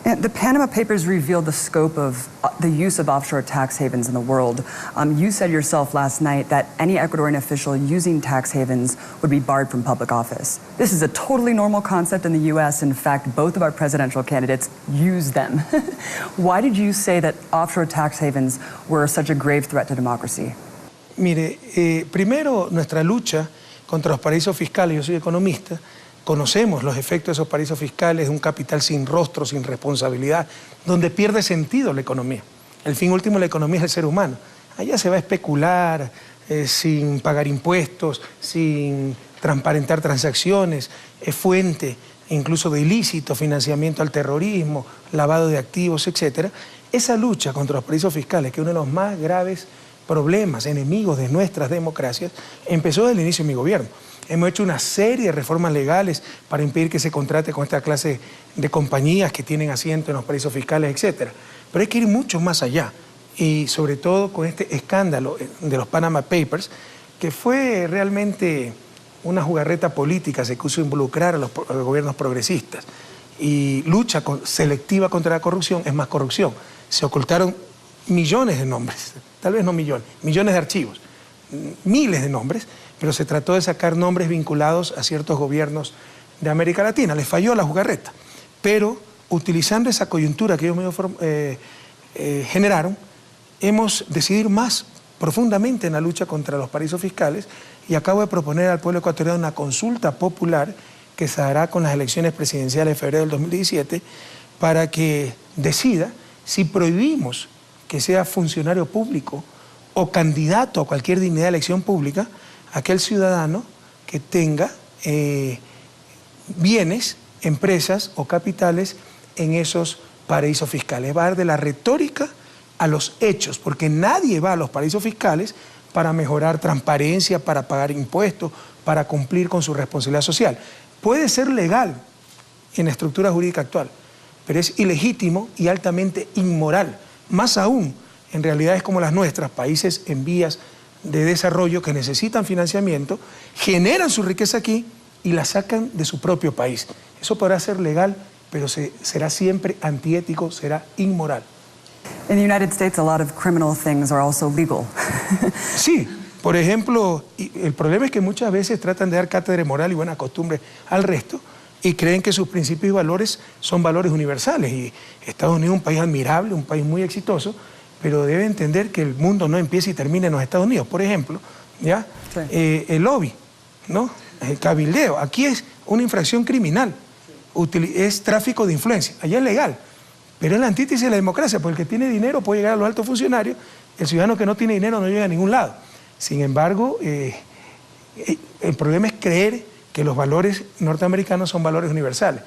And the Panama Papers revealed the scope of the use of offshore tax havens in the world. You said yourself last night that any Ecuadorian official using tax havens would be barred from public office. This is a totally normal concept in the U.S. In fact, both of our presidential candidates use them. Why did you say that offshore tax havens were such a grave threat to democracy? Mire, primero nuestra lucha contra los paraísos fiscales. Yo soy economista. Conocemos los efectos de esos paraísos fiscales, de un capital sin rostro, sin responsabilidad, donde pierde sentido la economía. El fin último de la economía es el ser humano. Allá se va a especular sin pagar impuestos, sin transparentar transacciones, es fuente incluso de ilícito, financiamiento al terrorismo, lavado de activos, etc. Esa lucha contra los paraísos fiscales, que es uno de los más graves problemas, enemigos de nuestras democracias, empezó desde el inicio de mi gobierno. Hemos hecho una serie de reformas legales para impedir que se contrate con esta clase de compañías que tienen asiento en los paraísos fiscales, etc. Pero hay que ir mucho más allá, y sobre todo con este escándalo de los Panama Papers, que fue realmente una jugarreta política, se quiso involucrar a los gobiernos progresistas. Y lucha selectiva contra la corrupción es más corrupción. Se ocultaron millones de nombres, tal vez no millones, millones de archivos, miles de nombres, pero se trató de sacar nombres vinculados a ciertos gobiernos de América Latina. Les falló la jugarreta, pero utilizando esa coyuntura que ellos generaron, hemos decidido ir más profundamente en la lucha contra los paraísos fiscales, y acabo de proponer al pueblo ecuatoriano una consulta popular que se hará con las elecciones presidenciales de febrero del 2017 para que decida si prohibimos que sea funcionario público o candidato a cualquier dignidad de elección pública aquel ciudadano que tenga bienes, empresas o capitales en esos paraísos fiscales. Va a dar de la retórica a los hechos, porque nadie va a los paraísos fiscales para mejorar transparencia, para pagar impuestos, para cumplir con su responsabilidad social. Puede ser legal en la estructura jurídica actual, pero es ilegítimo y altamente inmoral. Más aún en realidades como las nuestras, países en vías de desarrollo que necesitan financiamiento, generan su riqueza aquí y la sacan de su propio país. Eso podrá ser legal, pero será siempre antiético, será inmoral. In the United States, a lot of criminal things are also legal. Sí, por ejemplo, el problema es que muchas veces tratan de dar cátedra moral y buena costumbre al resto y creen que sus principios y valores son valores universales. Y Estados Unidos es un país admirable, un país muy exitoso, pero debe entender que el mundo no empieza y termina en los Estados Unidos. Por ejemplo, ¿ya? Sí. El lobby, ¿no? El cabildeo. Aquí es una infracción criminal, es tráfico de influencia. Allá es legal, pero es la antítesis de la democracia, porque el que tiene dinero puede llegar a los altos funcionarios, el ciudadano que no tiene dinero no llega a ningún lado. Sin embargo, el problema es creer que los valores norteamericanos son valores universales.